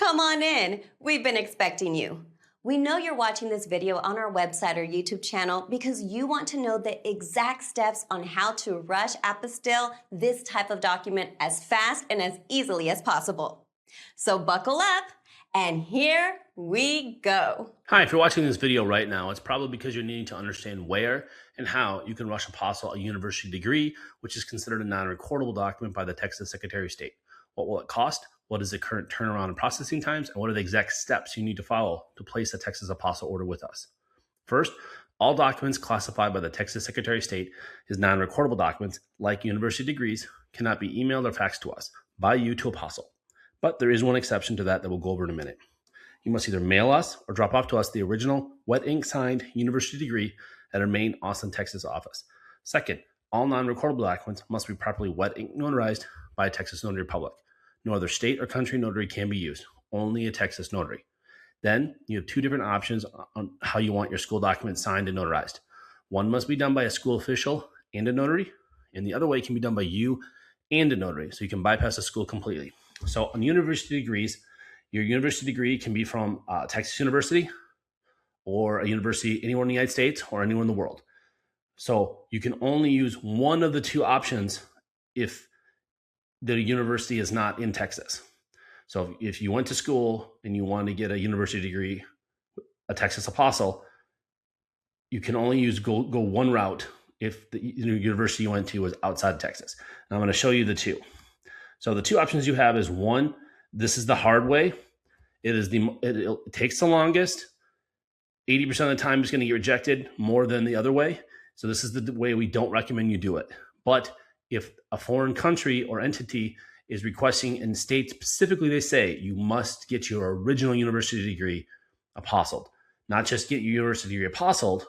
Come on in. We've been expecting you. We know you're watching this video on our website or YouTube channel because you want to know the exact steps on how to rush apostille this type of document as fast and as easily as possible. So buckle up, and here we go. Hi, if you're watching this video right now, it's probably because you're needing to understand where and how you can rush apostille a university degree, which is considered a non-recordable document by the Texas Secretary of State. What will it cost? What is the current turnaround and processing times? And what are the exact steps you need to follow to place a Texas apostille order with us? First, all documents classified by the Texas Secretary of State as non-recordable documents, like university degrees, cannot be emailed or faxed to us by you to apostille. But there is one exception to that we'll go over in a minute. You must either mail us or drop off to us the original wet ink signed university degree at our main Austin, Texas office. Second, all non-recordable documents must be properly wet ink notarized by a Texas notary public. No other state or country notary can be used, only a Texas notary. Then you have two different options on how you want your school document signed and notarized. One must be done by a school official and a notary, and the other way can be done by you and a notary, so you can bypass the school completely. So on university degrees, your university degree can be from Texas University or a university anywhere in the United States or anywhere in the world. So you can only use one of the two options if the university is not in Texas. So if you went to school and you want to get a university degree, a Texas apostille, you can only go one route if the university you went to was outside of Texas. And I'm going to show you the two. So the two options you have is one, this is the hard way. It takes the longest. 80% of the time it's going to get rejected more than the other way. So this is the way we don't recommend you do it. But if a foreign country or entity is requesting in state specifically, they say you must get your original university degree apostilled. Not just get your university degree apostilled,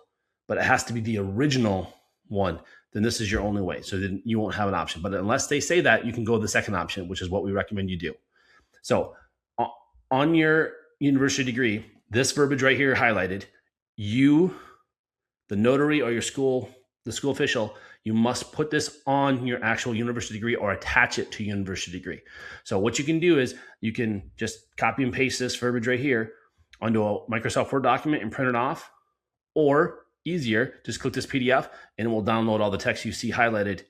but it has to be the original one. Then this is your only way. So then you won't have an option. But unless they say that, you can go the second option, which is what we recommend you do. So on your university degree, this verbiage right here highlighted, you, the notary or the school official, you must put this on your actual university degree or attach it to your university degree. So what you can do is you can just copy and paste this verbiage right here onto a Microsoft Word document and print it off, or easier, just click this PDF and it will download all the text you see highlighted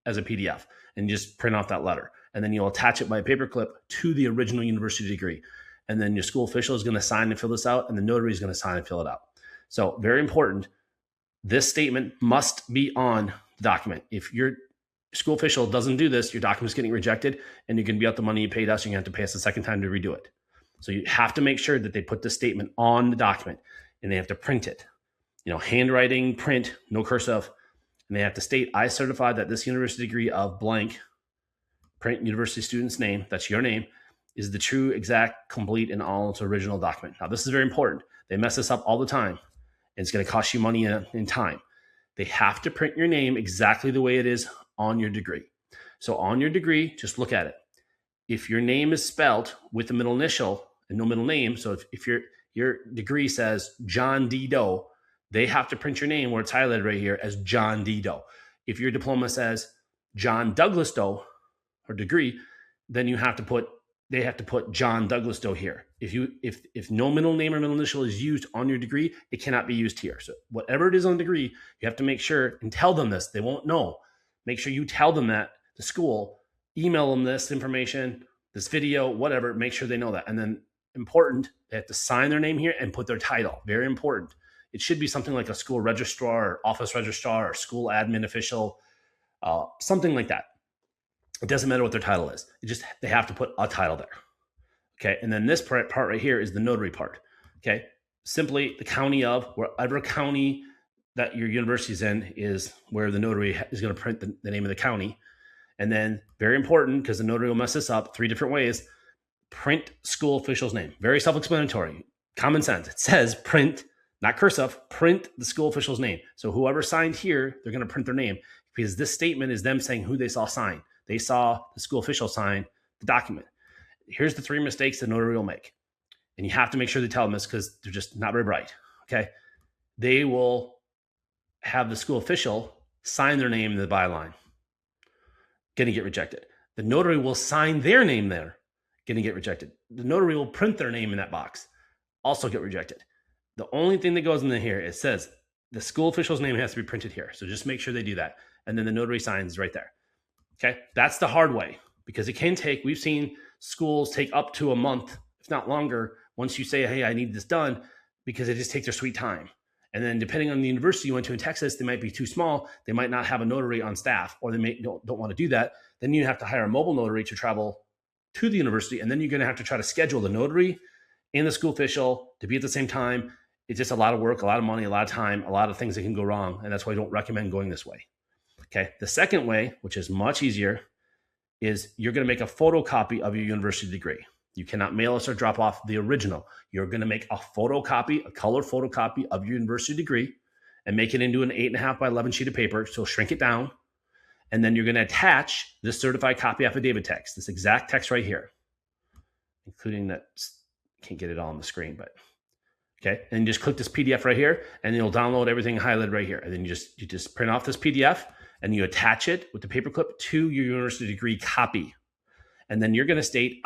as a PDF and just print off that letter. And then you'll attach it by a paperclip to the original university degree. And then your school official is going to sign and fill this out, and the notary is going to sign and fill it out. So very important, this statement must be on the document. If your school official doesn't do this, your document's getting rejected, and you're going to be out the money you paid us, and you're going to have to pay us a second time to redo it. So you have to make sure that they put this statement on the document, and they have to print it. Handwriting, print, no cursive, and they have to state, I certify that this university degree of blank, print university student's name, that's your name, is the true, exact, complete, and all its original document. Now, this is very important. They mess this up all the time, and it's going to cost you money and time. They have to print your name exactly the way it is on your degree. So on your degree, just look at it. If your name is spelled with a middle initial and no middle name, so if your degree says John D. Doe, they have to print your name where it's highlighted right here as John D. Doe. If your diploma says John Douglas Doe or degree, then they have to put John Douglas Doe here. If no middle name or middle initial is used on your degree, it cannot be used here. So whatever it is on the degree, you have to make sure and tell them this. They won't know. Make sure you tell them that, the school, email them this information, this video, whatever, make sure they know that. And then important, they have to sign their name here and put their title. Very important. It should be something like a school registrar or office registrar or school admin official, something like that. It doesn't matter what their title is. They have to put a title there. Okay. And then this part right here is the notary part. Okay. Simply the county of wherever county that your university is in is where the notary is going to print the name of the county. And then very important, because the notary will mess this up 3 different ways, print school official's name. Very self-explanatory, common sense. It says print, not cursive, print the school official's name. So whoever signed here, they're going to print their name, because this statement is them saying who they saw sign. They saw the school official sign the document. Here's the 3 mistakes the notary will make. And you have to make sure they tell them this because they're just not very bright. Okay. They will have the school official sign their name in the byline. Going to get rejected. The notary will sign their name there. going to get rejected. The notary will print their name in that box, also get rejected. The only thing that goes in here, it says the school official's name has to be printed here. So just make sure they do that. And then the notary signs right there. Okay, that's the hard way, because it can take, we've seen schools take up to a month, if not longer, once you say, hey, I need this done, because they just take their sweet time. And then depending on the university you went to in Texas, they might be too small. They might not have a notary on staff, or they don't want to do that. Then you have to hire a mobile notary to travel to the university. And then you're going to have to try to schedule the notary and the school official to be at the same time. It's just a lot of work, a lot of money, a lot of time, a lot of things that can go wrong. And that's why I don't recommend going this way. Okay. The second way, which is much easier, is you're going to make a photocopy of your university degree. You cannot mail us or drop off the original. You're going to make a photocopy, a color photocopy of your university degree, and make it into an 8.5 by 11 sheet of paper. So shrink it down. And then you're going to attach this certified copy affidavit text, this exact text right here, including that, can't get it all on the screen, but okay. And just click this PDF right here, and you'll download everything highlighted right here. And then you just print off this PDF and you attach it with the paperclip to your university degree copy. And then you're going to state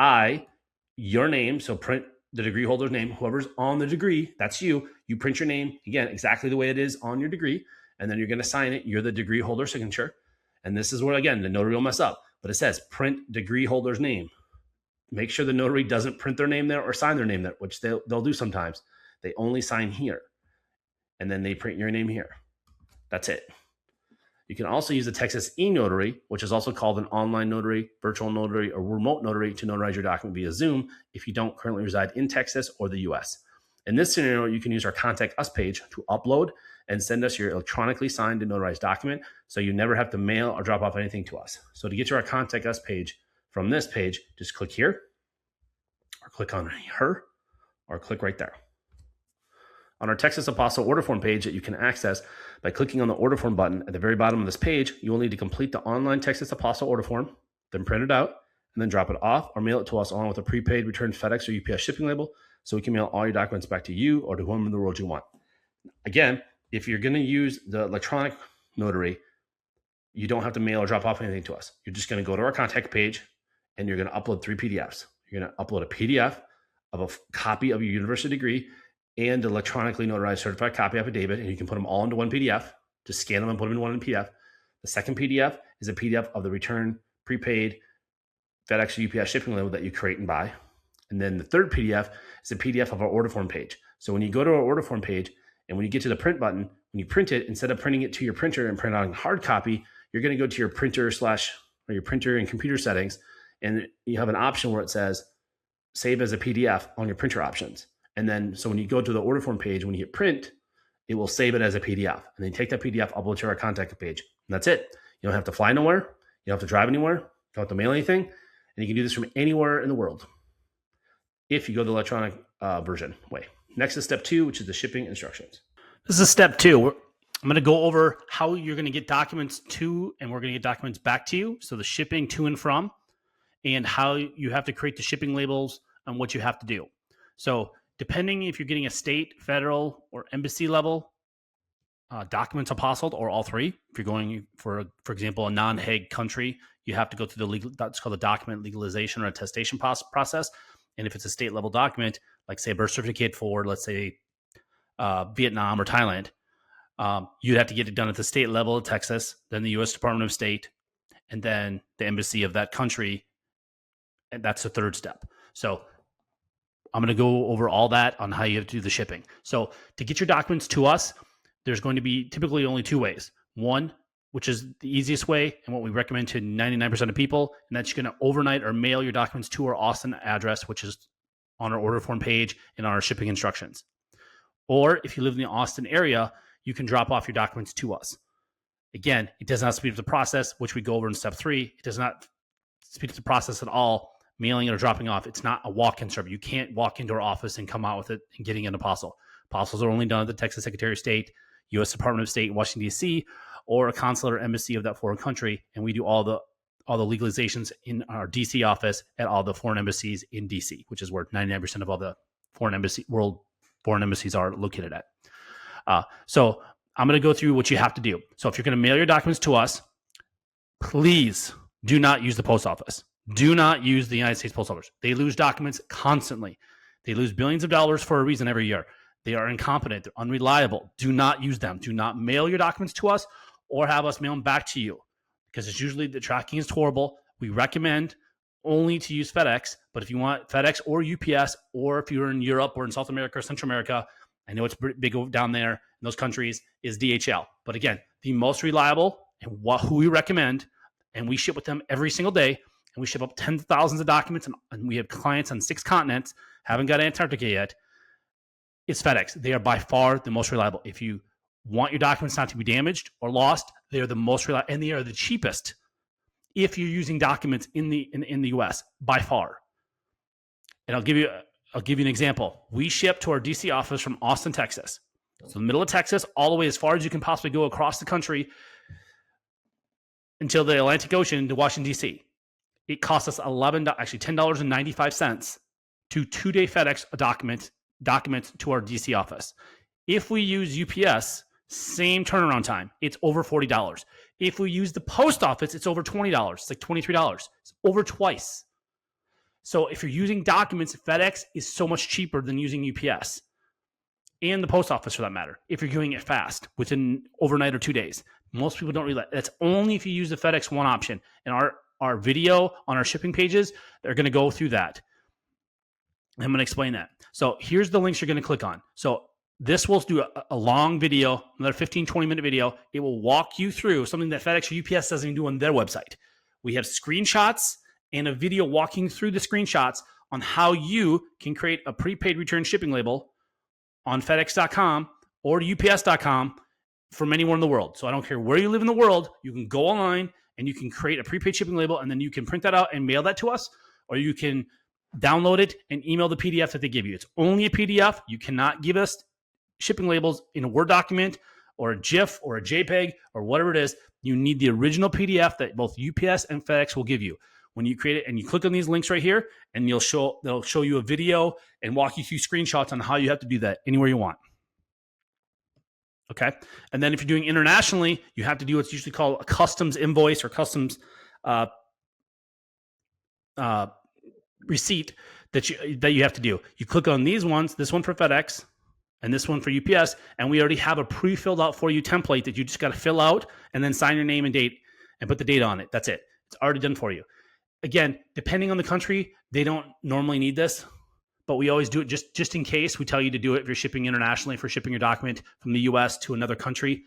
your name. So print the degree holder's name, whoever's on the degree, that's you. You print your name, again, exactly the way it is on your degree. And then you're going to sign it. You're the degree holder signature. And this is where, again, the notary will mess up. But it says print degree holder's name. Make sure the notary doesn't print their name there or sign their name there, which they'll do sometimes. They only sign here. And then they print your name here. That's it. You can also use the Texas e-notary, which is also called an online notary, virtual notary, or remote notary to notarize your document via Zoom if you don't currently reside in Texas or the US. In this scenario, you can use our Contact Us page to upload and send us your electronically signed and notarized document, so you never have to mail or drop off anything to us. So to get to our Contact Us page from this page, just click here, or click on her, or click right there. On our Texas Apostille order form page that you can access by clicking on the order form button at the very bottom of this page, you will need to complete the online Texas Apostille order form, then print it out, and then drop it off or mail it to us along with a prepaid returned FedEx or UPS shipping label, so we can mail all your documents back to you or to whom in the world you want. Again, if you're going to use the electronic notary, you don't have to mail or drop off anything to us. You're just going to go to our contact page and you're going to upload 3 PDFs. You're going to upload a PDF of a copy of your university degree and an electronically notarized certified copy affidavit, and you can put them all into one PDF. Just scan them and put them in one PDF. The second PDF is a PDF of the return prepaid FedEx or UPS shipping label that you create and buy. And then the third PDF is a PDF of our order form page. So when you go to our order form page and when you get to the print button, when you print it, instead of printing it to your printer and print out a hard copy, you're going to go to your printer or your printer and computer settings, and you have an option where it says save as a PDF on your printer options. And then, so when you go to the order form page, when you hit print, it will save it as a PDF. And then you take that PDF, upload to our contact page. And that's it. You don't have to fly nowhere. You don't have to drive anywhere. You don't have to mail anything. And you can do this from anywhere in the world if you go the electronic version way. Next is step 2, which is the shipping instructions. This is step 2. I'm going to go over how you're going to get documents to, and we're going to get documents back to you. So the shipping to and from, and how you have to create the shipping labels and what you have to do. So depending if you're getting a state, federal, or embassy level documents apostilled, or all 3. If you're going for example, a non-Hague country, you have to go through the legal, that's called the document legalization or attestation process. And if it's a state level document, like say a birth certificate for, let's say, Vietnam or Thailand, you'd have to get it done at the state level of Texas, then the U.S. Department of State, and then the embassy of that country. And that's the third step. So I'm going to go over all that on how you have to do the shipping. So to get your documents to us, there's going to be typically only 2 ways. One, which is the easiest way and what we recommend to 99% of people, and that's you're going to overnight or mail your documents to our Austin address, which is on our order form page and on our shipping instructions. Or if you live in the Austin area, you can drop off your documents to us. Again, it does not speed up the process, which we go over in step 3. It does not speed up the process at all, mailing it or dropping off. It's not a walk-in service. You can't walk into our office and come out with it and getting an apostille. Apostils are only done at the Texas Secretary of State, U.S. Department of State in Washington, D.C., or a consulate or embassy of that foreign country. And we do all the legalizations in our D.C. office at all the foreign embassies in D.C., which is where 99% of all the world foreign embassies are located at. So I'm going to go through what you have to do. So if you're going to mail your documents to us, please do not use the post office. Do not use the United States Postal Service. They lose documents constantly. They lose billions of dollars for a reason every year. They are incompetent. They're unreliable. Do not use them. Do not mail your documents to us or have us mail them back to you, because it's usually the tracking is horrible. We recommend only to use FedEx, but if you want FedEx or UPS, or if you're in Europe or in South America or Central America, I know it's big down there in those countries, is DHL. But again, the most reliable and who we recommend, and we ship with them every single day, and we ship up tens of thousands of documents, and we have clients on 6 continents, haven't got Antarctica yet, it's FedEx. They are by far the most reliable. If you want your documents not to be damaged or lost, they are the most reliable, and they are the cheapest if you're using documents in the US by far. And I'll give you an example. We ship to our DC office from Austin, Texas. So the middle of Texas, all the way as far as you can possibly go across the country until the Atlantic Ocean to Washington, DC. It costs us $10.95 to 2-day FedEx a document to our DC office. If we use UPS, same turnaround time, it's over $40. If we use the post office, it's over $20. It's like $23. It's over twice. So if you're using documents, FedEx is so much cheaper than using UPS and the post office for that matter, if you're doing it fast within overnight or 2 days. Most people don't realize that's only if you use the FedEx One option. And our video on our shipping pages, they're going to go through that. I'm going to explain that. So here's the links you're going to click on. So this will do a long video, another 15, 20-minute video. It will walk you through something that FedEx or UPS doesn't even do on their website. We have screenshots and a video walking through the screenshots on how you can create a prepaid return shipping label on FedEx.com or UPS.com from anywhere in the world. So I don't care where you live in the world, you can go online and you can create a prepaid shipping label, and then you can print that out and mail that to us, or you can download it and email the PDF that they give you. It's only a PDF. You cannot give us shipping labels in a Word document or a GIF or a JPEG or whatever it is. You need the original PDF that both UPS and FedEx will give you. When you create it, and you click on these links right here, and they'll show you a video and walk you through screenshots on how you have to do that anywhere you want. Okay. And then if you're doing internationally, you have to do what's usually called a customs invoice or customs receipt that you have to do. You click on these ones, this one for FedEx and this one for UPS, and we already have a pre-filled out for you template that you just got to fill out and then sign your name and date and put the date on it. That's it. It's already done for you. Again, depending on the country, they don't normally need this, but we always do it just in case. We tell you to do it if you're shipping internationally, for shipping your document from the US to another country.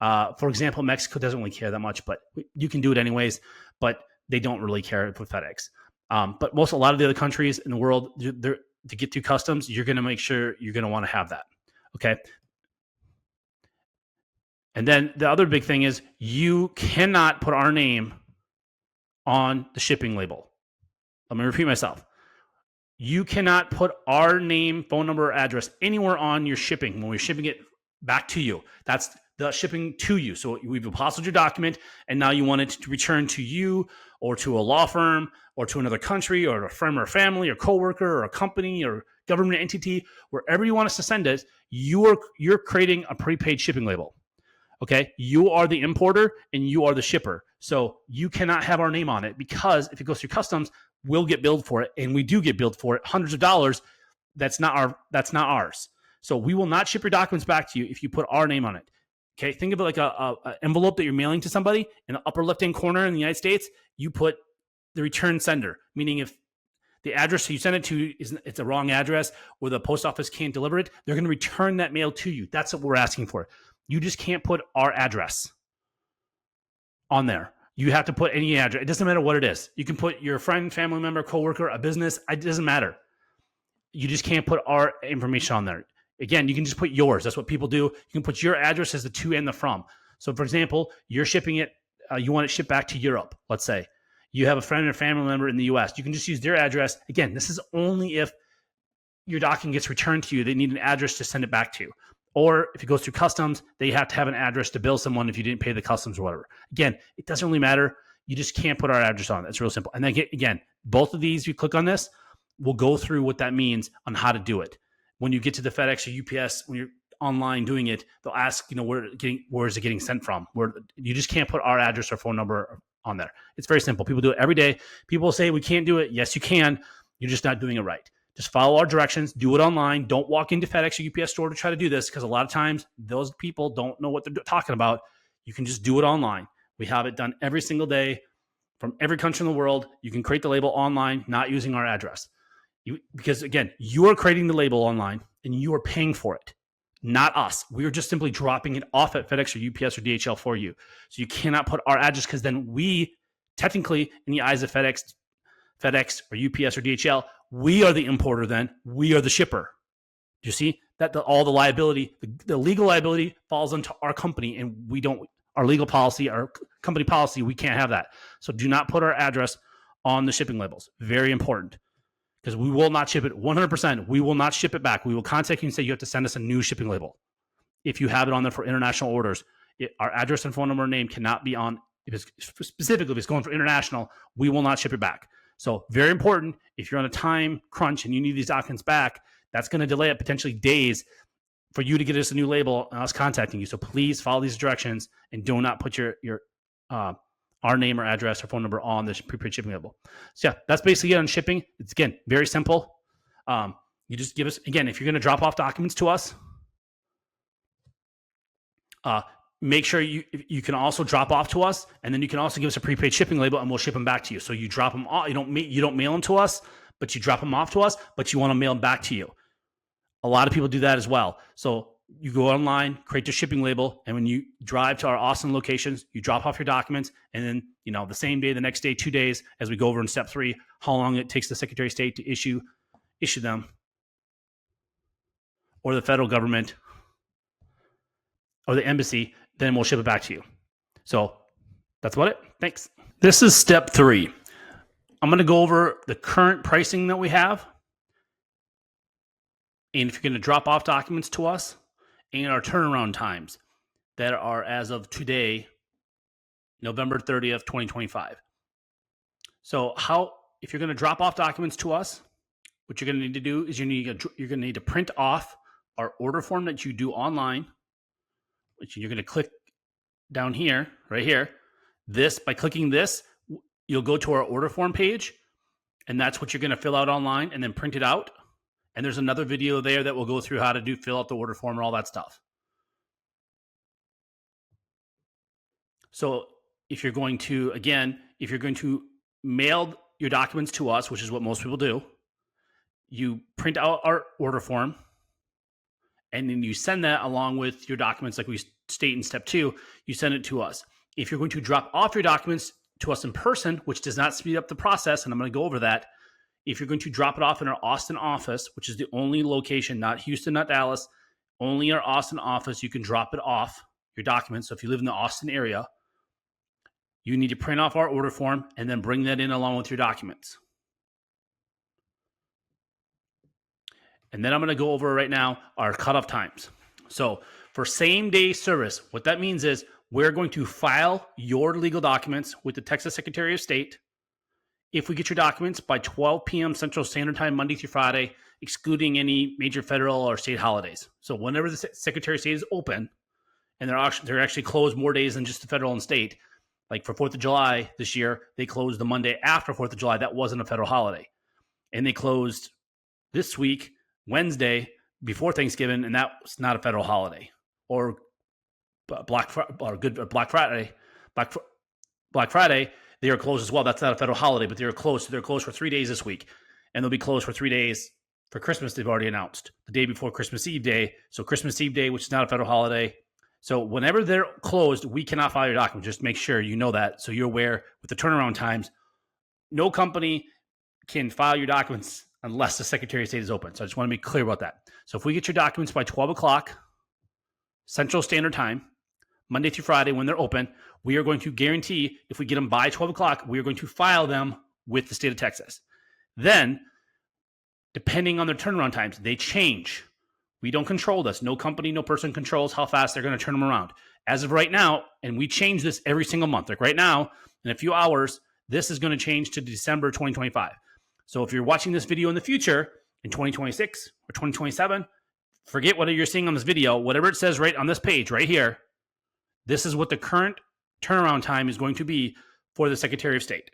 For example, Mexico doesn't really care that much, but you can do it anyways, but they don't really care with FedEx. But a lot of the other countries in the world, to get through customs, you're going to make sure you're going to want to have that. Okay. And then the other big thing is you cannot put our name on the shipping label. Let me repeat myself. You cannot put our name, phone number, or address anywhere on your shipping when we're shipping it back to you. That's the shipping to you. So we've apostilled your document, and now you want it to return to you or to a law firm or to another country or a friend or family or coworker or a company or government entity, wherever you want us to send it. You're creating a prepaid shipping label. Okay, you are the importer and you are the shipper. So you cannot have our name on it, because if it goes through customs, we'll get billed for it, and we do get billed for it, hundreds of dollars. That's not ours. So we will not ship your documents back to you if you put our name on it. Okay, think of it like a envelope that you're mailing to somebody. In the upper left-hand corner in the United States, you put the return sender, meaning if the address you send it to it's a wrong address or the post office can't deliver it, they're going to return that mail to you. That's what we're asking for. You just can't put our address on there. You have to put any address. It doesn't matter what it is. You can put your friend, family member, coworker, a business. It doesn't matter. You just can't put our information on there. Again, you can just put yours. That's what people do. You can put your address as the to and the from. So, for example, you're shipping it. You want it shipped back to Europe, let's say. You have a friend or family member in the U.S. You can just use their address. Again, this is only if your document gets returned to you. They need an address to send it back to. Or if it goes through customs, they have to have an address to bill someone if you didn't pay the customs or whatever. Again, it doesn't really matter. You just can't put our address on it. It's real simple. And then again, both of these, you click on this, we'll go through what that means on how to do it. When you get to the FedEx or UPS, when you're online doing it, they'll ask, where is it getting sent from? Where you just can't put our address or phone number on there. It's very simple. People do it every day. People say we can't do it. Yes, you can. You're just not doing it right. Just follow our directions. Do it online. Don't walk into FedEx or UPS store to try to do this because a lot of times those people don't know what they're talking about. You can just do it online. We have it done every single day from every country in the world. You can create the label online, not using our address. Because again, you are creating the label online and you are paying for it, not us. We are just simply dropping it off at FedEx or UPS or DHL for you. So you cannot put our address because then we technically, in the eyes of FedEx or UPS or DHL, we are the importer then. We are the shipper. Do you see that all the liability, the legal liability falls onto our company, and we don't, our legal policy, our company policy, we can't have that. So do not put our address on the shipping labels. Very important, because we will not ship it 100%. We will not ship it back. We will contact you and say you have to send us a new shipping label. If you have it on there for international orders, our address and phone number and name cannot be on, specifically if it's going for international, we will not ship it back. So very important, if you're on a time crunch and you need these documents back, that's going to delay it potentially days for you to get us a new label and us contacting you. So please follow these directions and do not put our name or address or phone number on the prepaid shipping label. So yeah, that's basically it on shipping. It's, again, very simple. You just give us, again, if you're going to drop off documents to us, make sure you can also drop off to us, and then you can also give us a prepaid shipping label, and we'll ship them back to you. So you drop them off. You don't mail them to us, but you drop them off to us, but you want to mail them back to you. A lot of people do that as well. So you go online, create the shipping label, and when you drive to our Austin locations, you drop off your documents, and then the same day, the next day, 2 days, as we go over in step 3, how long it takes the Secretary of State to issue them, or the federal government, or the embassy, then we'll ship it back to you. So that's about it. Thanks. This is step 3. I'm going to go over the current pricing that we have. And if you're going to drop off documents to us, and our turnaround times that are as of today, November 30th, 2025. So if you're going to drop off documents to us, what you're going to need to do is you're going to need to print off our order form that you do online, which you're going to click down here, right here. By clicking this, you'll go to our order form page, and that's what you're going to fill out online and then print it out. And there's another video there that will go through how to fill out the order form and all that stuff. So if you're going to mail your documents to us, which is what most people do, you print out our order form, and then you send that along with your documents, like we state in step 2, you send it to us. If you're going to drop off your documents to us in person, which does not speed up the process, and I'm going to go over that. If you're going to drop it off in our Austin office, which is the only location, not Houston, not Dallas, only our Austin office, you can drop it off, your documents. So if you live in the Austin area, you need to print off our order form and then bring that in along with your documents. And then I'm going to go over right now our cutoff times. So for same day service, what that means is we're going to file your legal documents with the Texas Secretary of State if we get your documents by 12 p.m. Central Standard Time, Monday through Friday, excluding any major federal or state holidays. So whenever the Secretary of State is open, and they're actually closed more days than just the federal and state, like for 4th of July this year, they closed the Monday after 4th of July. That wasn't a federal holiday. And they closed this week, Wednesday, before Thanksgiving, and that was not a federal holiday. Or Black Friday, they are closed as well. That's not a federal holiday, but they're closed. So they're closed for 3 days this week, and they'll be closed for 3 days for Christmas. They've already announced the day before Christmas Eve Day. So Christmas Eve Day, which is not a federal holiday. So whenever they're closed, we cannot file your documents. Just make sure you know that, so you're aware with the turnaround times. No company can file your documents unless the Secretary of State is open. So I just want to be clear about that. So if we get your documents by 12 o'clock Central Standard Time, Monday through Friday when they're open, we are going to guarantee if we get them by 12 o'clock, we are going to file them with the state of Texas. Then, depending on their turnaround times, they change. We don't control this. No company, no person controls how fast they're going to turn them around. As of right now, and we change this every single month. Like right now, in a few hours, this is going to change to December 2025. So if you're watching this video in the future, in 2026 or 2027, forget what you're seeing on this video. Whatever it says right on this page right here, this is what the current turnaround time is going to be for the Secretary of State.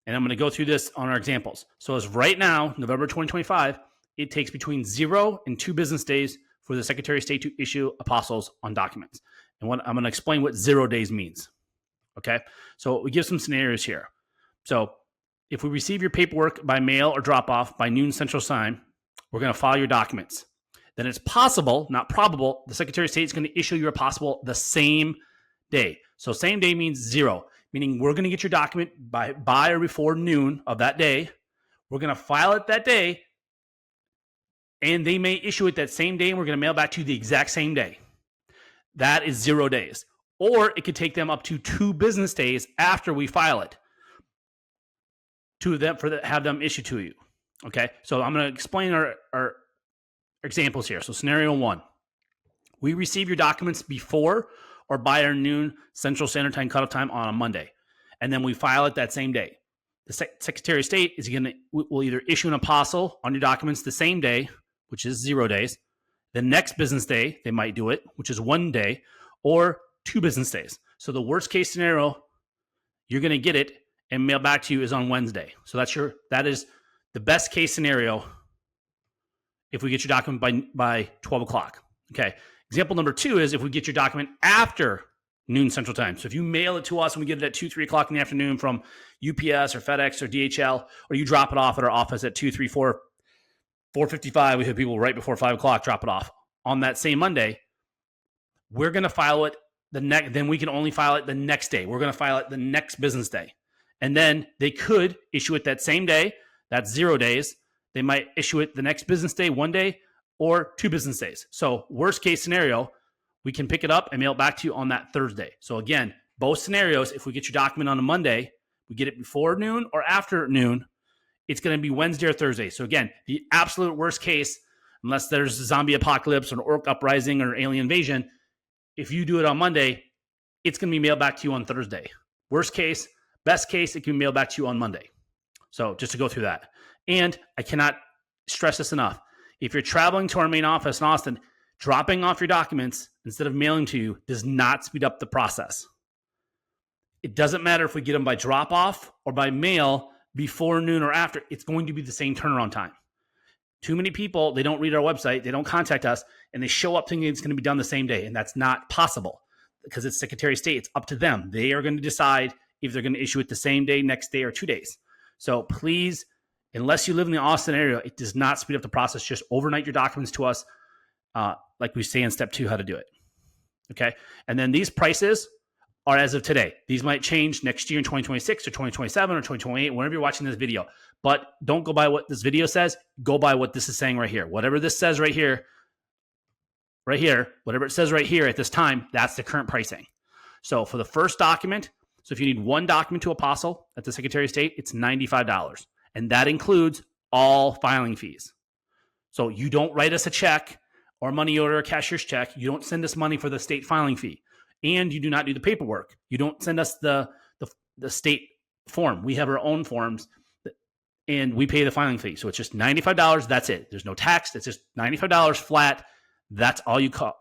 And I'm going to go through this on our examples. So as right now, November 2025, it takes between 0 and 2 business days for the Secretary of State to issue apostils on documents. And what I'm going to explain what 0 days means. Okay. So we give some scenarios here. So if we receive your paperwork by mail or drop off by noon Central Time, we're going to file your documents. Then it's possible, not probable, the Secretary of State is going to issue your apostille the same day. So same day means 0, meaning we're going to get your document by or before noon of that day. We're going to file it that day, and they may issue it that same day, and we're going to mail back to you the exact same day. That is 0 days. Or it could take them up to 2 business days after we file it to them have them issued to you. Okay, so I'm going to explain our examples here. So scenario 1, we receive your documents before or by our noon Central Standard Time cutoff time on a Monday, and then we file it that same day. The Secretary of State will either issue an apostille on your documents the same day, which is 0 days. The next business day, they might do it, which is 1 day, or 2 business days. So the worst case scenario, you're going to get it and mail back to you is on Wednesday. So that is the best case scenario if we get your document by 12 o'clock. Okay. Example number 2 is if we get your document after noon Central Time. So if you mail it to us and we get it at 2, 3 o'clock in the afternoon from UPS or FedEx or DHL, or you drop it off at our office at 2, 3, 4, 4:55, we have people right before 5 o'clock drop it off on that same Monday, we're going to file it then we can only file it the next day. We're going to file it the next business day. And then they could issue it that same day. That's 0 days. They might issue it the next business day, 1 day, or 2 business days. So worst case scenario, we can pick it up and mail it back to you on that Thursday. So again, both scenarios, if we get your document on a Monday, we get it before noon or after noon, it's going to be Wednesday or Thursday. So again, the absolute worst case, unless there's a zombie apocalypse or an orc uprising or alien invasion, if you do it on Monday, it's going to be mailed back to you on Thursday. Worst case, best case, it can be mailed back to you on Monday. So just to go through that. And I cannot stress this enough. If you're traveling to our main office in Austin, dropping off your documents instead of mailing to you does not speed up the process. It doesn't matter if we get them by drop off or by mail before noon or after, it's going to be the same turnaround time. Too many people, they don't read our website, they don't contact us, and they show up thinking it's going to be done the same day. And that's not possible because it's Secretary of State. It's up to them. They are going to decide if they're going to issue it the same day, next day, or 2 days. So please, unless you live in the Austin area, it does not speed up the process. Just overnight your documents to us, like we say in step 2, how to do it. Okay. And then these prices are as of today. These might change next year in 2026 or 2027 or 2028, whenever you're watching this video. But don't go by what this video says. Go by what this is saying right here. Whatever this says right here, whatever it says right here at this time, that's the current pricing. So for the first document, so if you need 1 document to apostille at the Secretary of State, it's $95. And that includes all filing fees. So you don't write us a check or money order, a cashier's check. You don't send us money for the state filing fee. And you do not do the paperwork. You don't send us the state form. We have our own forms, and we pay the filing fee. So it's just $95. That's it. There's no tax. It's just $95 flat. That's all you call.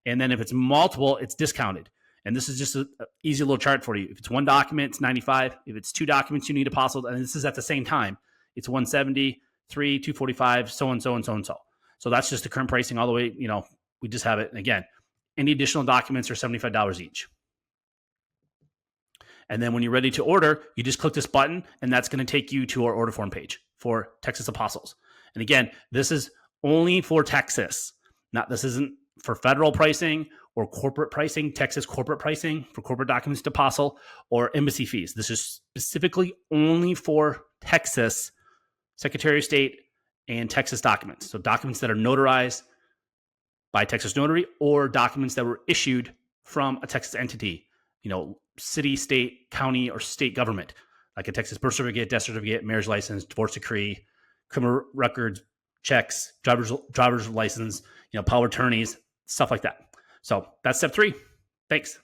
And then if it's multiple, it's discounted. And this is just an easy little chart for you. If it's 1 document, it's $95. If it's 2 documents, you need apostilled, and this is at the same time, it's $170, 3, $245, so and so and so and so. So that's just the current pricing all the way. We just have it. And again, any additional documents are $75 each. And then when you're ready to order, you just click this button, and that's going to take you to our order form page for Texas Apostles. And again, this is only for Texas. This isn't for federal pricing or corporate pricing, Texas corporate pricing for corporate documents to apostille or embassy fees. This is specifically only for Texas Secretary of State and Texas documents. So documents that are notarized by Texas Notary or documents that were issued from a Texas entity, city, state, county, or state government, like a Texas birth certificate, death certificate, marriage license, divorce decree, criminal records, checks, driver's license, power attorneys, stuff like that. So that's step 3. Thanks.